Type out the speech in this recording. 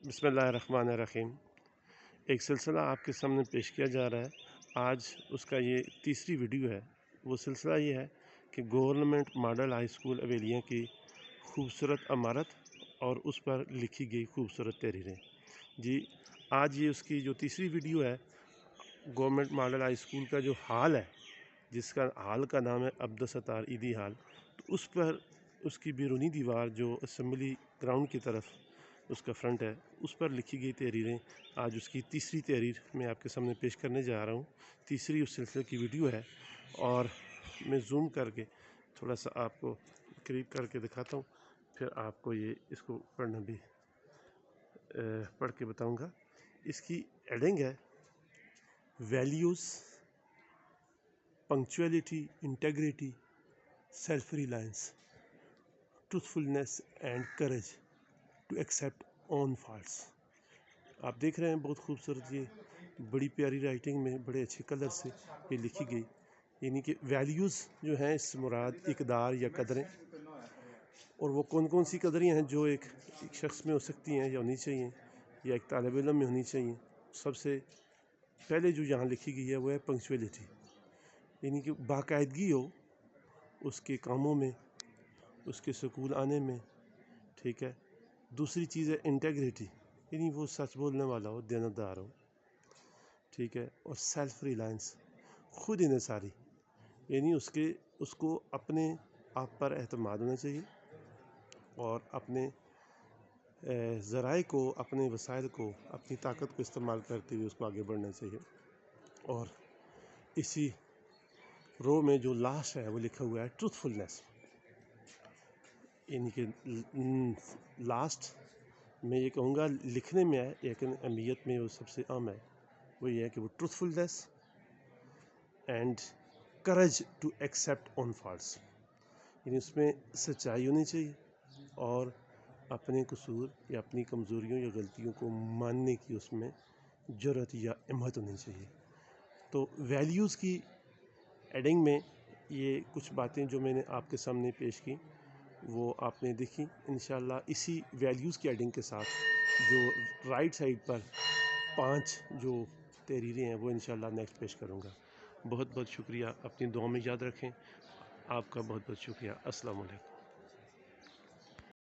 बिस्मिल्लाहिर्रहमानिर्रहीम। एक सिलसिला आपके सामने पेश किया जा रहा है। आज उसका ये तीसरी वीडियो है। वो सिलसिला ये है कि गवर्नमेंट मॉडल हाई स्कूल अवेलियाँ की खूबसूरत इमारत और उस पर लिखी गई खूबसूरत तहरीरें। जी, आज ये उसकी जो तीसरी वीडियो है, गवर्नमेंट मॉडल हाई स्कूल का जो हाल है, जिसका हाल का नाम है अब्दुल-सत्तार ईदी हाल, तो उस पर उसकी बैरूनी दीवार जो असम्बली ग्राउंड की तरफ उसका फ्रंट है, उस पर लिखी गई तहरीरें। आज उसकी तीसरी तहरीर मैं आपके सामने पेश करने जा रहा हूँ। तीसरी उस सिलसिले की वीडियो है और मैं जूम करके थोड़ा सा आपको करीब करके दिखाता हूँ, फिर आपको ये इसको पढ़ना भी पढ़ के बताऊँगा। इसकी हेडिंग है values, punctuality, integrity, self reliance, truthfulness and courage to accept own faults. आप देख रहे हैं बहुत खूबसूरत, ये बड़ी प्यारी राइटिंग में बड़े अच्छे कलर से ये लिखी गई। यानी कि वैल्यूज़ जो हैं, इस मुराद इक़दार या कदरें, और वो कौन कौन सी कदरें हैं जो एक शख्स में हो सकती हैं या होनी चाहिए, या एक तालिब इल्म में होनी चाहिए। सबसे पहले जो यहाँ लिखी गई है वो है पंक्चुअलिटी, यानी कि बाकायदगी हो उसके कामों में, उसके स्कूल आने में, ठीक है। दूसरी चीज़ है इंटेग्रिटी, यानी वो सच बोलने वाला हो, देनदार हो, ठीक है। और सेल्फ रिलायंस, खुद इन्हिसारी, यानी उसको अपने आप पर एतमाद होना चाहिए और अपने ज़राए को, अपने वसाइल को, अपनी ताकत को इस्तेमाल करते हुए उसको आगे बढ़ना चाहिए। और इसी रो में जो लास्ट है वो लिखा हुआ है ट्रूथफुलनेस, यानी कि लास्ट मैं ये कहूँगा लिखने में है, लेकिन अहमियत में वो सबसे अहम है। वो ये है कि वो truthfulness and courage to accept own faults, यानी उसमें सच्चाई होनी चाहिए और अपने कसूर या अपनी कमज़ोरियों या गलतियों को मानने की उसमें ज़रूरत या हिम्मत होनी चाहिए। तो वैल्यूज़ की हेडिंग में ये कुछ बातें जो मैंने आपके सामने पेश की वो आपने देखी। इंशाल्लाह इसी वैल्यूज़ की हेडिंग के साथ जो राइट साइड पर 5 जो तहरीरें हैं वो इंशाल्लाह नेक्स्ट पेश करूँगा। बहुत बहुत शुक्रिया, अपनी दुआ में याद रखें। आपका बहुत बहुत शुक्रिया। अस्सलाम वालेकुम।